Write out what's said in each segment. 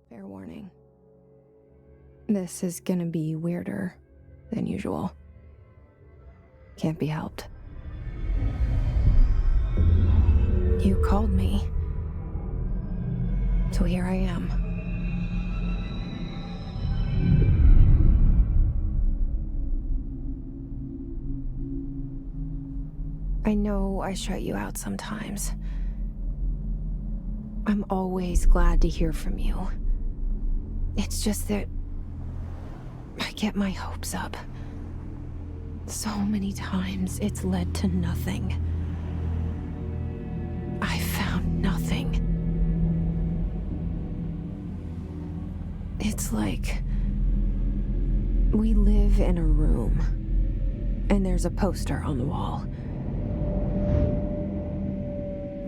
Fair warning. This is gonna be weirder than usual. Can't be helped. You called me. So here I am. I know I shut you out sometimes. I'm always glad to hear from you. It's just that I get my hopes up. So many times it's led to nothing. I found nothing. It's like we live in a room and there's a poster on the wall.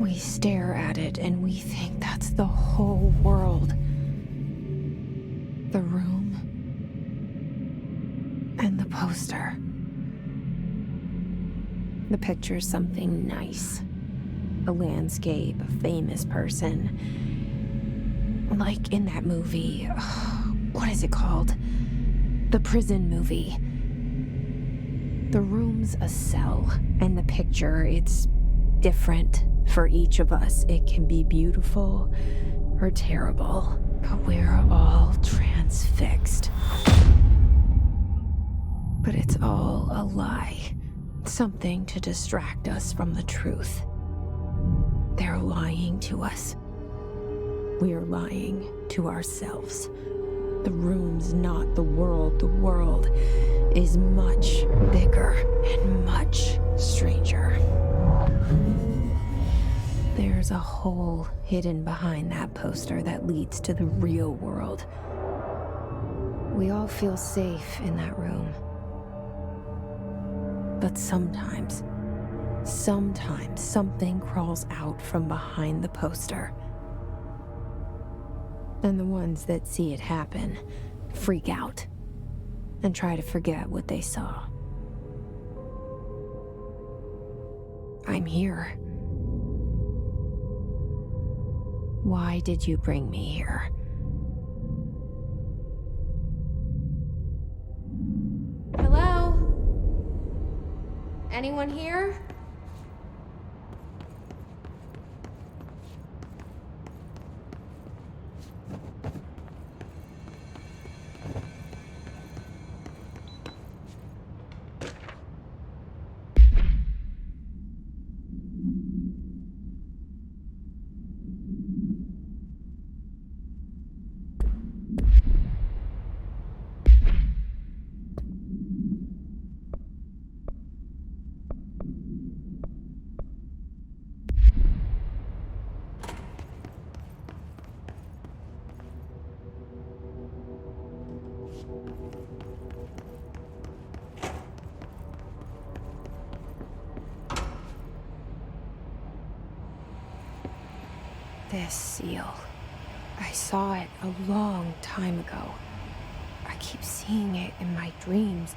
We stare at it and we think that's the whole world. The room and the poster. The picture's something nice. A landscape, a famous person. Like in that movie, what is it called? The prison movie. The room's a cell, and the picture, it's different for each of us. It can be beautiful or terrible, but we're all transfixed. But it's all a lie. Something to distract us from the truth. They're lying to us. We're lying to ourselves. The room's not the world. The world is much bigger and much stranger. There's a hole hidden behind that poster that leads to the real world. We all feel safe in that room. But sometimes something crawls out from behind the poster. And the ones that see it happen freak out and try to forget what they saw. I'm here. Why did you bring me here? Hello? Anyone here? This seal. I saw it a long time ago. I keep seeing it in my dreams.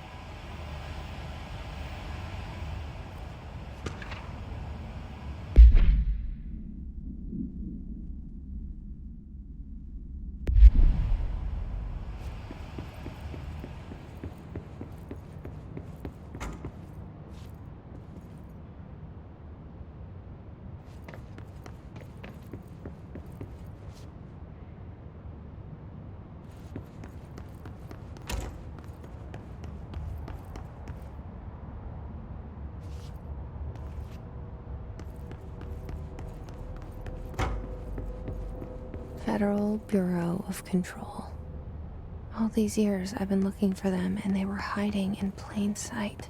Federal Bureau of Control. All these years I've been looking for them and they were hiding in plain sight.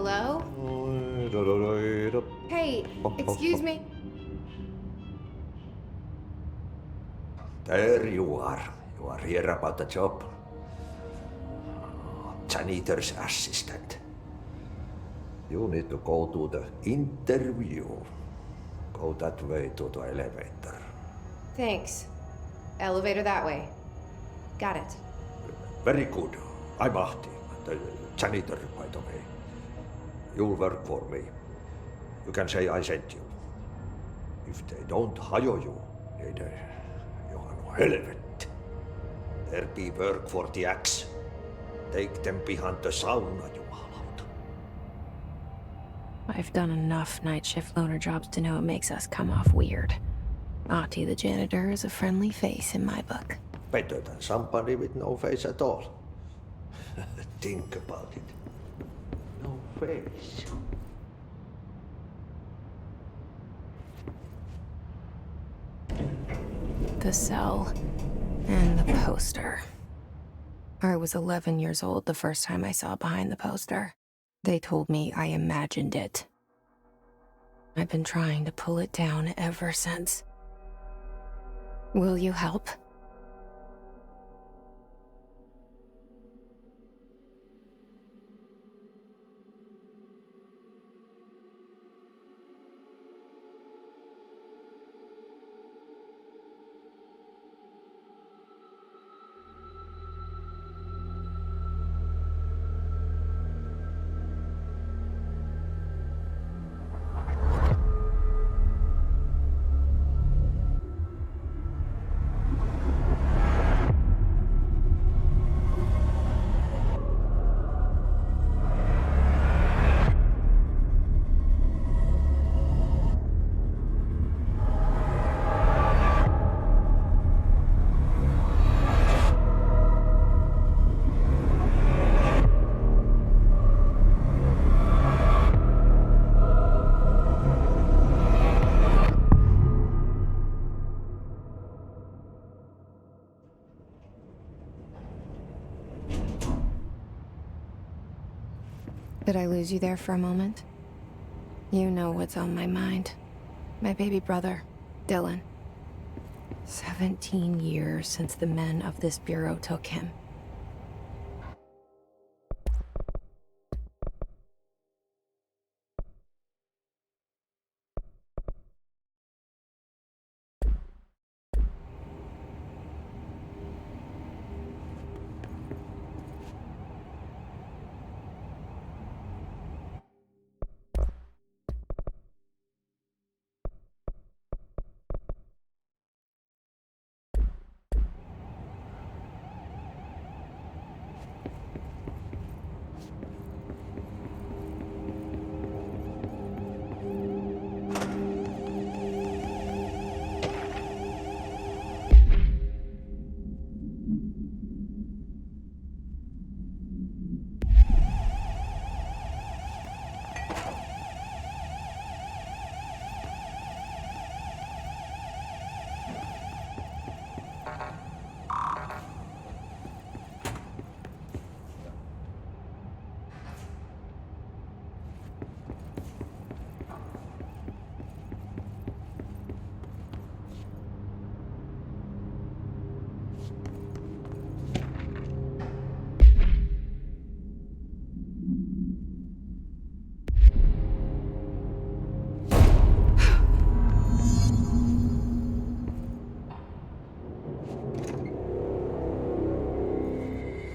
Hello? Hey, excuse me? There you are. You are here about the job. Janitor's assistant. You need to go to the interview. Go that way to the elevator. Thanks. Elevator that way. Got it. Very good. I'm Ahti, the janitor, by the way. You'll work for me. You can say I sent you. If they don't hire you, then you are no helvet. There be work for the axe. Take them behind the sauna, jumalauta. I've done enough night shift loner jobs to know it makes us come off weird. Ahti the janitor is a friendly face in my book. Better than somebody with no face at all. Think about it. No face. The cell and the poster. I was 11 years old the first time I saw behind the poster. They told me I imagined it. I've been trying to pull it down ever since. Will you help? Did I lose you there for a moment? You know what's on my mind. My baby brother, Dylan. 17 years since the men of this bureau took him.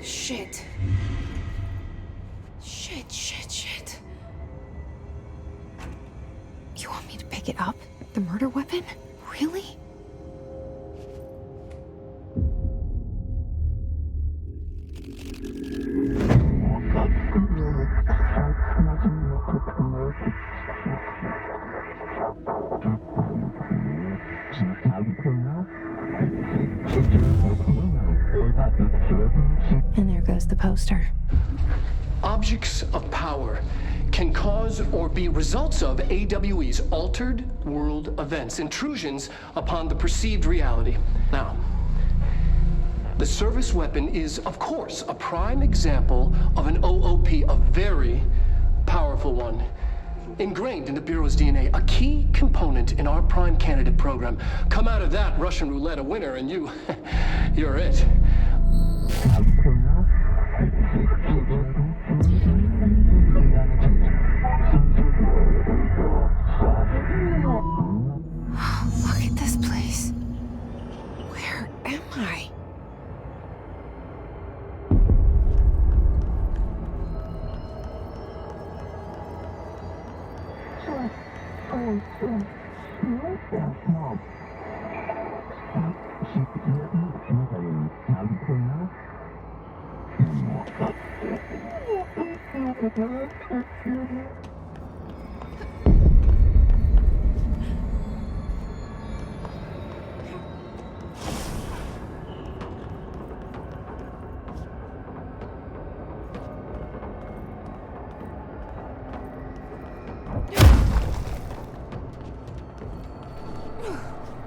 Shit. Shit. You want me to pick it up? The murder weapon? Really? And there goes the poster. Objects of power can cause or be results of AWE's altered world events, intrusions upon the perceived reality. Now, the service weapon is, of course, a prime example of an OOP, a very powerful one. Ingrained in the Bureau's DNA, a key component in our prime candidate program. Come out of that Russian roulette a winner and you're it. Look at this place. Where am I?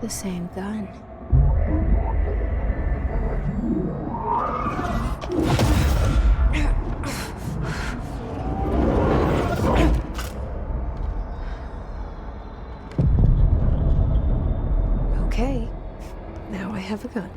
The same gun. Okay, now I have a gun.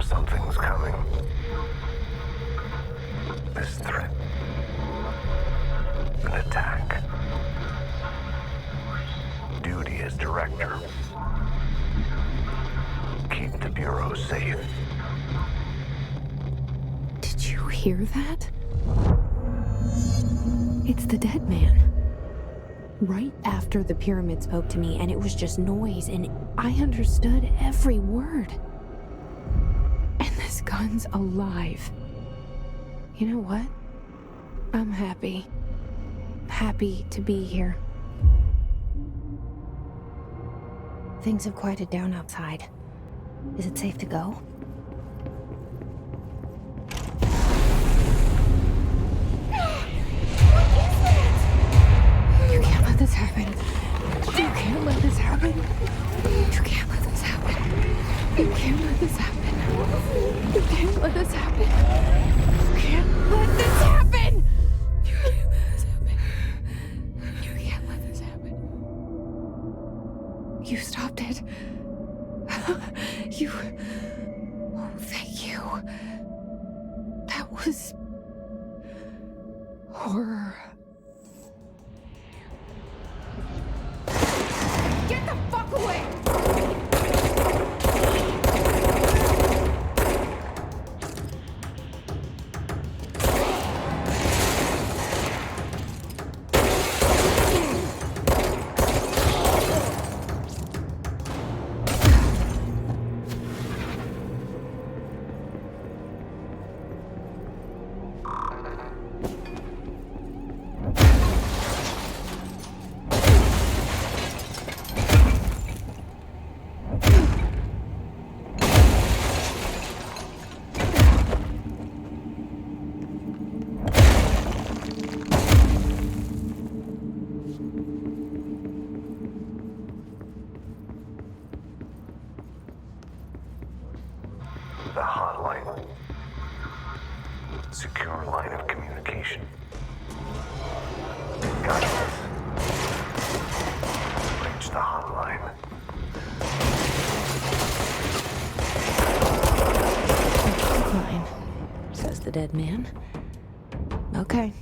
Something's coming. This threat. An attack. Duty as director. Keep the Bureau safe. Did you hear that? It's the dead man. Right after the pyramid spoke to me, and it was just noise, and I understood every word. And this gun's alive. You know what? I'm happy. Happy to be here. Things have quieted down outside. Is it safe to go? You can't let this happen. You can't let this happen. You can't let this happen. You can't let this happen. You can't let this happen. You can't let this happen. You can't let this happen. You can't let this happen. You stopped it. You... Oh, thank you. That was... horror. Get the fuck away! The hotline. Secure line of communication. Got this. hotline. Fine, says the dead man. Okay.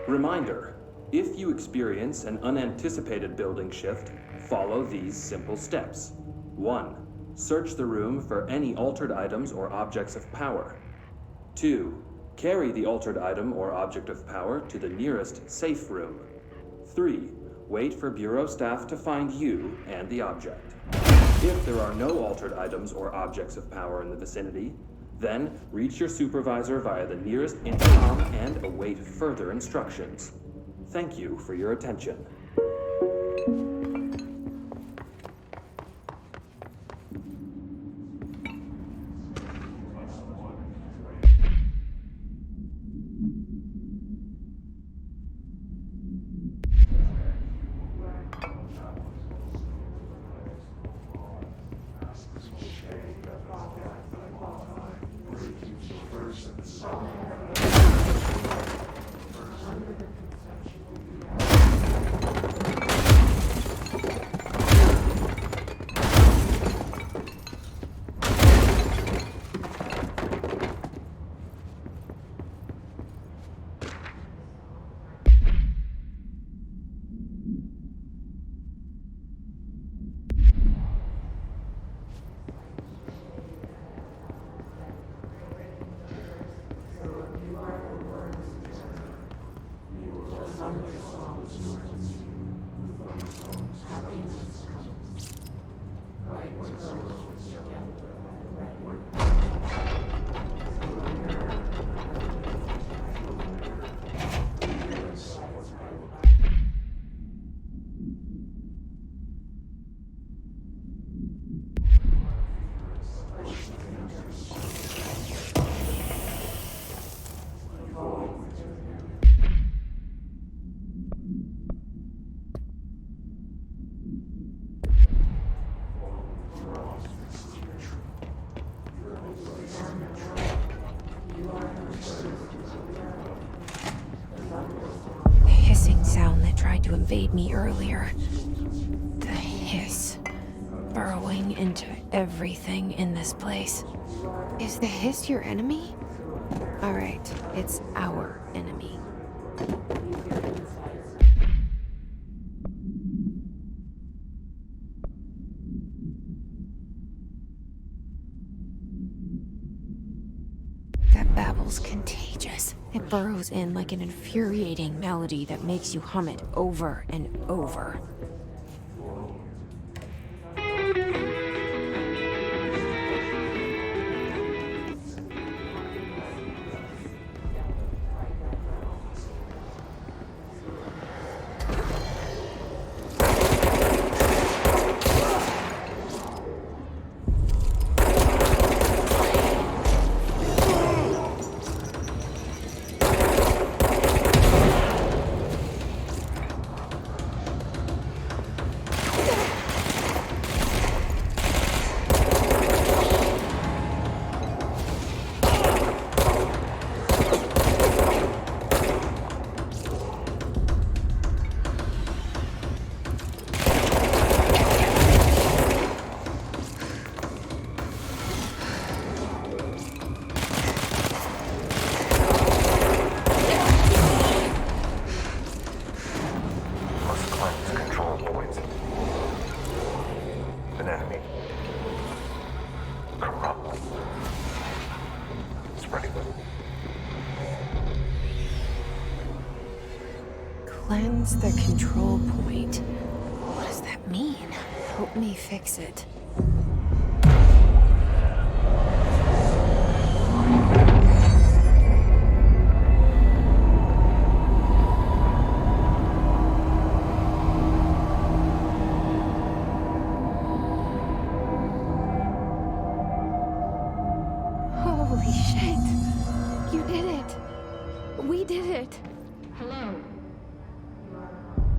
Reminder, if you experience an unanticipated building shift, follow these simple steps. 1. Search the room for any altered items or objects of power. 2. Carry the altered item or object of power to the nearest safe room. 3. Wait for Bureau staff to find you and the object. If there are no altered items or objects of power in the vicinity, then reach your supervisor via the nearest intercom and await further instructions. Thank you for your attention. Invade me earlier. The hiss burrowing into everything in this place. Is the hiss your enemy? All right, it's our enemy. That babble's contagious. It burrows in like an infuriating melody that makes you hum it over and over. Cleanse the control point. What does that mean? Help me fix it. Holy shit. You did it. We did it. Hello?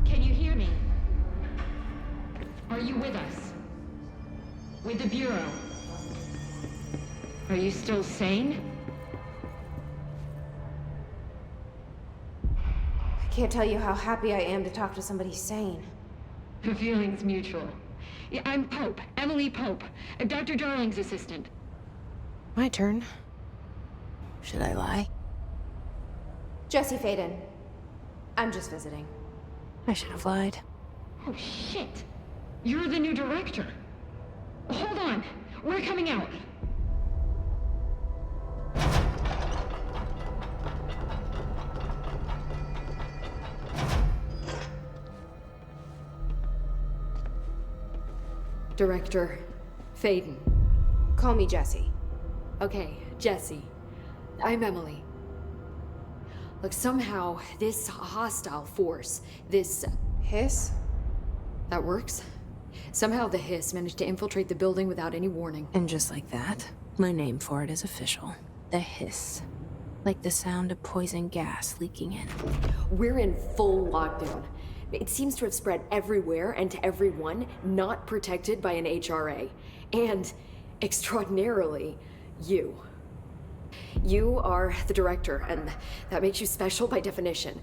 Can you hear me? Are you with us? With the Bureau? Are you still sane? I can't tell you how happy I am to talk to somebody sane. The feeling's mutual. Yeah, I'm Pope, Emily Pope, Dr. Darling's assistant. My turn. Should I lie? Jesse Faden. I'm just visiting. I should have lied. Oh, shit. You're the new director. Hold on. We're coming out. Director Faden. Call me Jesse. Okay, Jesse. I'm Emily. Look, somehow this hostile force, this... Hiss? That works? Somehow the hiss managed to infiltrate the building without any warning. And just like that, my name for it is official. The hiss. Like the sound of poison gas leaking in. We're in full lockdown. It seems to have spread everywhere and to everyone not protected by an HRA. And, extraordinarily, you. You are the director, and that makes you special by definition.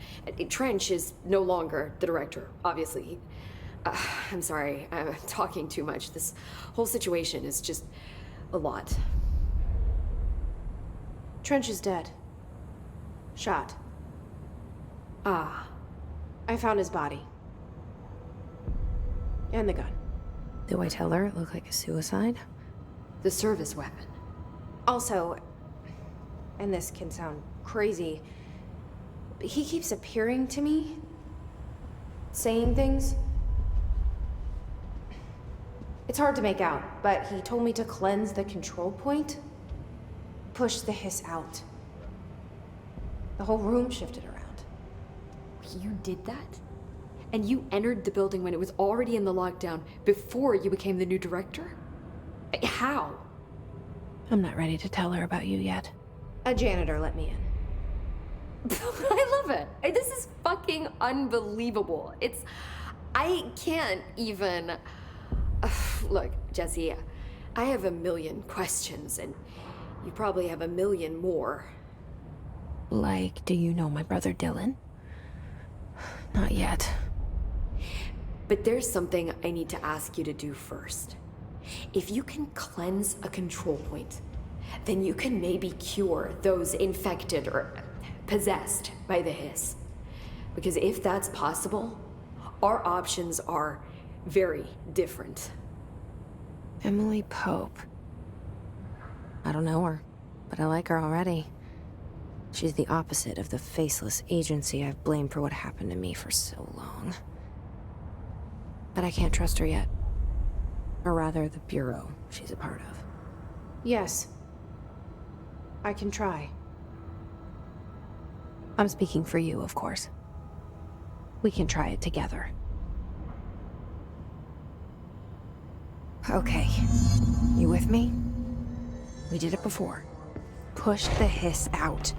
Trench is no longer the director, obviously. I'm sorry, I'm talking too much. This whole situation is just a lot. Trench is dead. Shot. Ah. I found his body. And the gun. Do I tell her it looked like a suicide? The service weapon. Also, and this can sound crazy, but he keeps appearing to me, saying things. It's hard to make out, but he told me to cleanse the control point, push the hiss out. The whole room shifted around. You did that? And you entered the building when it was already in the lockdown before you became the new director? How? I'm not ready to tell her about you yet. A janitor let me in. I love it. This is fucking unbelievable. I can't even... Look, Jesse, I have a million questions, and you probably have a million more. Like, do you know my brother Dylan? Not yet. But there's something I need to ask you to do first. If you can cleanse a control point, then you can maybe cure those infected or possessed by the hiss. Because if that's possible, our options are very different. Emily Pope. I don't know her, but I like her already. She's the opposite of the faceless agency I've blamed for what happened to me for so long. But I can't trust her yet. Or rather, the Bureau she's a part of. Yes. I can try. I'm speaking for you, of course. We can try it together. Okay. You with me? We did it before. Push the hiss out.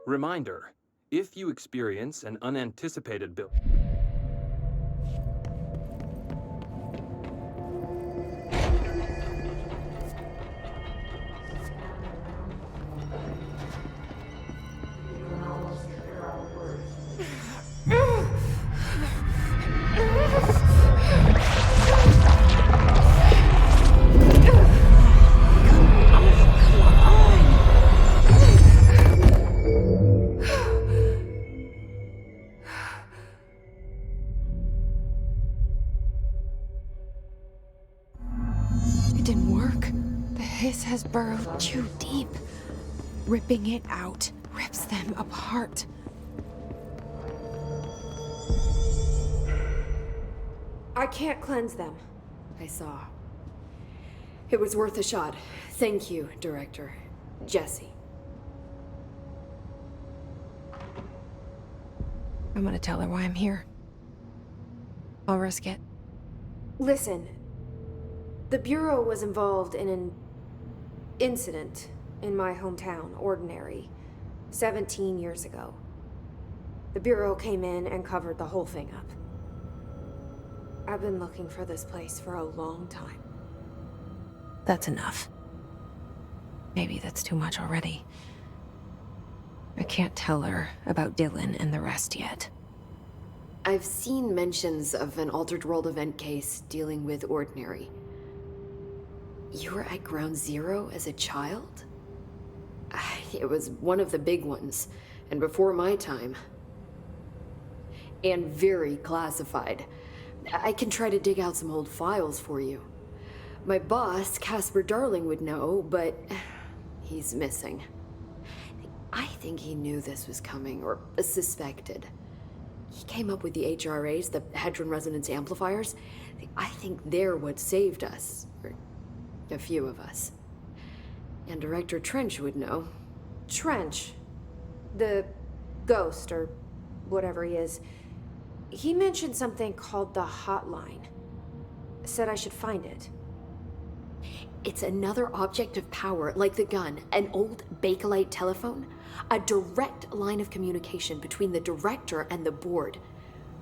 Reminder, If you experience an unanticipated build... Has burrowed too deep. Ripping it out rips them apart. I can't cleanse them. I saw. It was worth a shot. Thank you, Director. Jesse. I'm gonna tell her why I'm here. I'll risk it. Listen. The Bureau was involved in an incident in my hometown, Ordinary, 17 years ago. The Bureau came in and covered the whole thing up. I've been looking for this place for a long time. That's enough. Maybe that's too much already. I can't tell her about Dylan and the rest yet. I've seen mentions of an Altered World event case dealing with Ordinary. You were at Ground Zero as a child? It was one of the big ones, and before my time. And very classified. I can try to dig out some old files for you. My boss, Casper Darling, would know, but he's missing. I think he knew this was coming, or suspected. He came up with the HRAs, the Hadron Resonance Amplifiers. I think they're what saved us. Or a few of us. And Director Trench would know. Trench? The ghost, or whatever he is. He mentioned something called the Hotline. Said I should find it. It's another object of power, like the gun, an old Bakelite telephone. A direct line of communication between the Director and the board.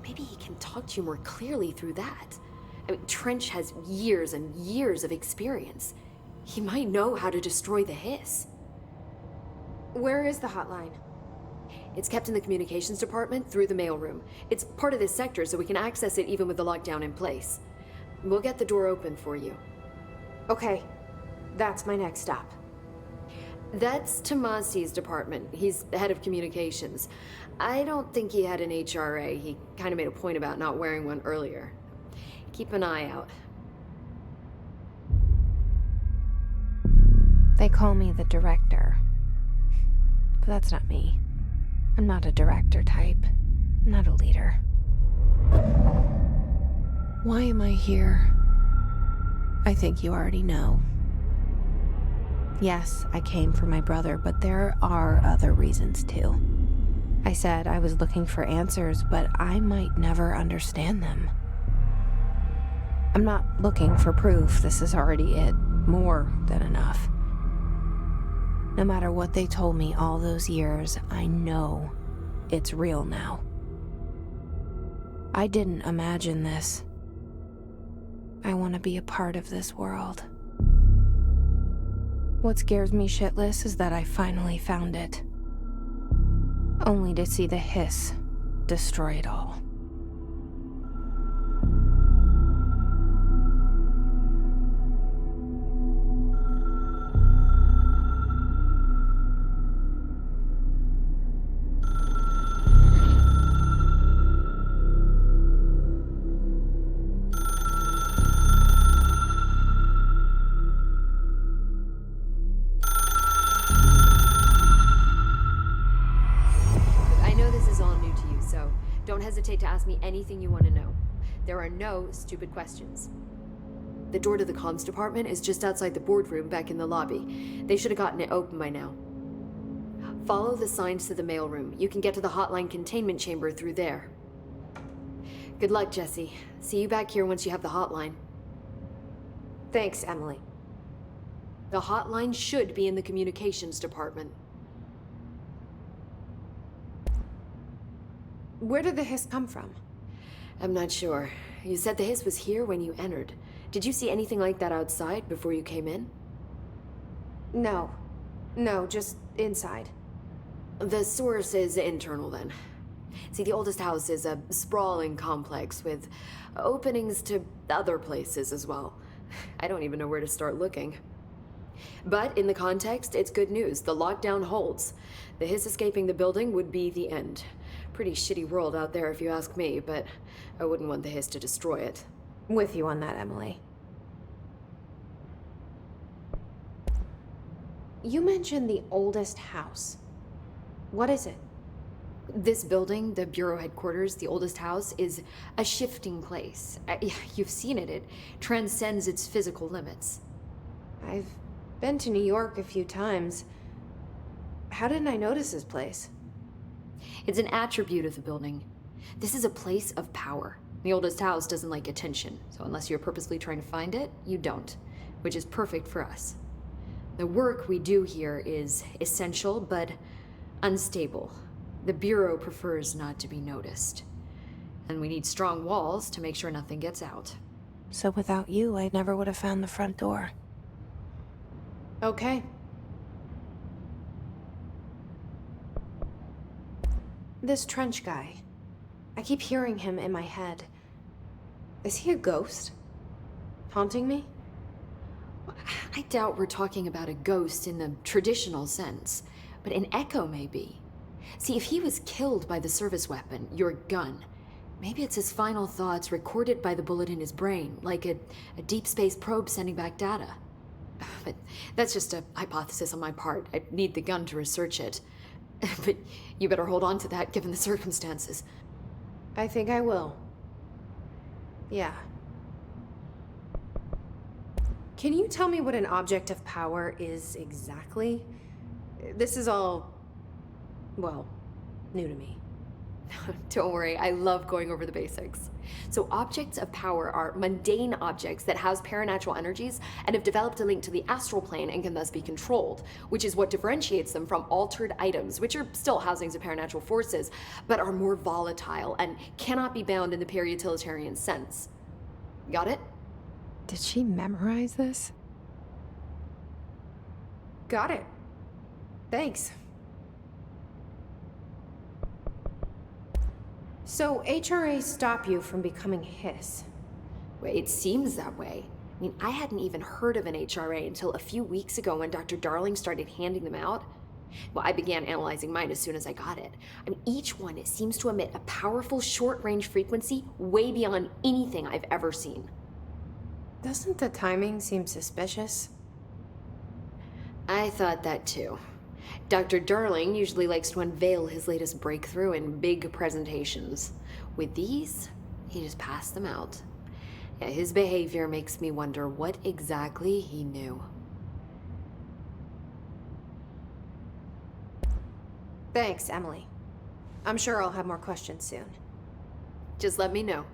Maybe he can talk to you more clearly through that. I mean, Trench has years and years of experience. He might know how to destroy the hiss. Where is the hotline? It's kept in the communications department through the mailroom. It's part of this sector, so we can access it even with the lockdown in place. We'll get the door open for you. Okay, that's my next stop. That's Tomasi's department. He's the head of communications. I don't think he had an HRA. He kind of made a point about not wearing one earlier. Keep an eye out. They call me the Director. But that's not me. I'm not a director type. I'm not a leader. Why am I here? I think you already know. Yes, I came for my brother, but there are other reasons too. I said I was looking for answers, but I might never understand them. I'm not looking for proof. This is already it. More than enough. No matter what they told me all those years, I know it's real now. I didn't imagine this. I want to be a part of this world. What scares me shitless is that I finally found it. Only to see the hiss destroy it all. Don't hesitate to ask me anything you want to know. There are no stupid questions. The door to the comms department is just outside the boardroom back in the lobby. They should have gotten it open by now. Follow the signs to the mailroom. You can get to the hotline containment chamber through there. Good luck, Jesse. See you back here once you have the hotline. Thanks, Emily. The hotline should be in the communications department. Where did the hiss come from? I'm not sure. You said the hiss was here when you entered. Did you see anything like that outside before you came in? No. No, just inside. The source is internal then. See, the oldest house is a sprawling complex with openings to other places as well. I don't even know where to start looking. But in the context, it's good news. The lockdown holds. The hiss escaping the building would be the end. Pretty shitty world out there if you ask me, but I wouldn't want the hiss to destroy it. With you on that, Emily. You mentioned the oldest house. What is it? This building, the Bureau headquarters, the oldest house, is a shifting place. You've seen it. It transcends its physical limits. I've been to New York a few times. How didn't I notice this place? It's an attribute of the building. This is a place of power. The oldest house doesn't like attention, so unless you're purposely trying to find it, you don't, which is perfect for us. The work we do here is essential, but unstable. The Bureau prefers not to be noticed. And we need strong walls to make sure nothing gets out. So without you, I never would have found the front door. Okay. This trench guy. I keep hearing him in my head. Is he a ghost? Haunting me? I doubt we're talking about a ghost in the traditional sense, but an echo maybe. See, if he was killed by the service weapon, your gun, maybe it's his final thoughts recorded by the bullet in his brain, like a deep space probe sending back data. But that's just a hypothesis on my part. I'd need the gun to research it. But you better hold on to that given the circumstances. I think I will. Yeah. Can you tell me what an object of power is exactly? This is all, well, new to me. Don't worry, I love going over the basics. So objects of power are mundane objects that house paranatural energies and have developed a link to the astral plane and can thus be controlled, which is what differentiates them from altered items, which are still housings of paranatural forces, but are more volatile and cannot be bound in the pure utilitarian sense. Got it? Did she memorize this? Got it. Thanks. So HRA stop you from becoming Hiss? Well, it seems that way. I mean, I hadn't even heard of an HRA until a few weeks ago when Dr. Darling started handing them out. Well, I began analyzing mine as soon as I got it. I mean, each one seems to emit a powerful short-range frequency way beyond anything I've ever seen. Doesn't the timing seem suspicious? I thought that too. Dr. Darling usually likes to unveil his latest breakthrough in big presentations. With these, he just passed them out. Yeah, his behavior makes me wonder what exactly he knew. Thanks, Emily. I'm sure I'll have more questions soon. Just let me know.